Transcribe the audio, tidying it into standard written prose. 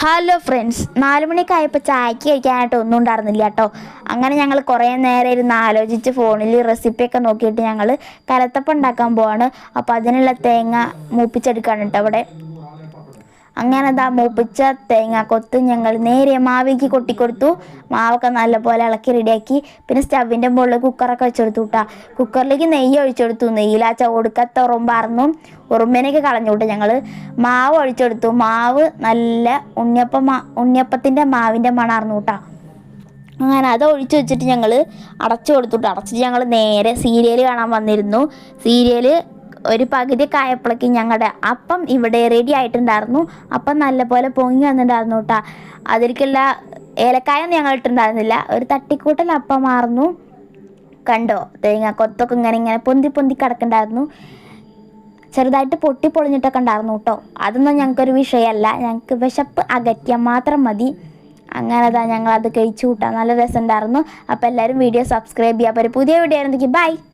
Hello friends, 4 മണിയൊക്കെ ആയപ്പോൾ ചായക്ക് കഴിക്കാനായിട്ട് ഒന്നും ഉണ്ടായിരുന്നില്ല കേട്ടോ. അങ്ങനെ ഞങ്ങൾ കുറേ നേരം ഇരുന്ന് ആലോചിച്ച് ഫോണിൽ റെസിപ്പിയൊക്കെ നോക്കിയിട്ട് ഞങ്ങൾ കലത്തപ്പം ഉണ്ടാക്കാൻ പോവാണ്. അപ്പോൾ അതിനുള്ള തേങ്ങ മൂപ്പിച്ചെടുക്കുകയാണ് കേട്ടോ അവിടെ. അങ്ങനെ അതാ മൂപ്പിച്ച തേങ്ങ കൊത്ത് ഞങ്ങൾ നേരെ മാവിലേക്ക് കൊട്ടിക്കൊടുത്തു. മാവൊക്കെ നല്ലപോലെ ഇളക്കി റെഡിയാക്കി. പിന്നെ സ്റ്റവിൻ്റെ മുകളിൽ കുക്കറൊക്കെ വെച്ചെടുത്തു കേട്ടോ. കുക്കറിലേക്ക് നെയ്യ് ഒഴിച്ചെടുത്തു. നെയ്യിൽ ആ ചുവടുക്കത്തെ ഉറുമ്പായിരുന്നു, ഉറുമ്പിനൊക്കെ കളഞ്ഞു കേട്ടോ. ഞങ്ങൾ മാവ് ഒഴിച്ചെടുത്തു. മാവ് നല്ല ഉണ്ണിയപ്പത്തിൻ്റെ മാവിൻ്റെ മണമായിരുന്നു കേട്ടോ. അങ്ങനെ അത് ഒഴിച്ചു വെച്ചിട്ട് ഞങ്ങൾ അടച്ചു കൊടുത്തുട്ടോ. അടച്ചിട്ട് ഞങ്ങൾ നേരെ സീരിയൽ കാണാൻ വന്നിരുന്നു. സീരിയൽ ഒരു പകുതിയൊക്കെ ആയപ്പോഴേക്കും ഞങ്ങളുടെ അപ്പം ഇവിടെ റെഡി ആയിട്ടുണ്ടായിരുന്നു. അപ്പം നല്ലപോലെ പൊങ്ങി വന്നിട്ടുണ്ടായിരുന്നു കേട്ടോ. അതിലേക്കുള്ള ഏലക്കായൊന്നും ഞങ്ങൾ ഇട്ടിട്ടുണ്ടായിരുന്നില്ല. ഒരു തട്ടിക്കൂട്ടൽ അപ്പമായിരുന്നു. കണ്ടോ, തേങ്ങ കൊത്തൊക്കെ ഇങ്ങനെ പൊന്തി പൊന്തി കിടക്കുന്നുണ്ടായിരുന്നു. ചെറുതായിട്ട് പൊട്ടി പൊളിഞ്ഞിട്ടൊക്കെ ഉണ്ടായിരുന്നു കേട്ടോ. അതൊന്നും ഞങ്ങൾക്കൊരു വിഷയമല്ല, ഞങ്ങൾക്ക് വിശപ്പ് അകറ്റിയാൽ മാത്രം മതി. അങ്ങനെ അതാ ഞങ്ങളത് കഴിച്ചു കൂട്ടാം. നല്ല രസമുണ്ടായിരുന്നു. അപ്പോൾ എല്ലാവരും വീഡിയോ സബ്സ്ക്രൈബ് ചെയ്യുക. അപ്പോൾ ഒരു പുതിയ വീഡിയോ ആയിരുന്നെങ്കിൽ ബൈ.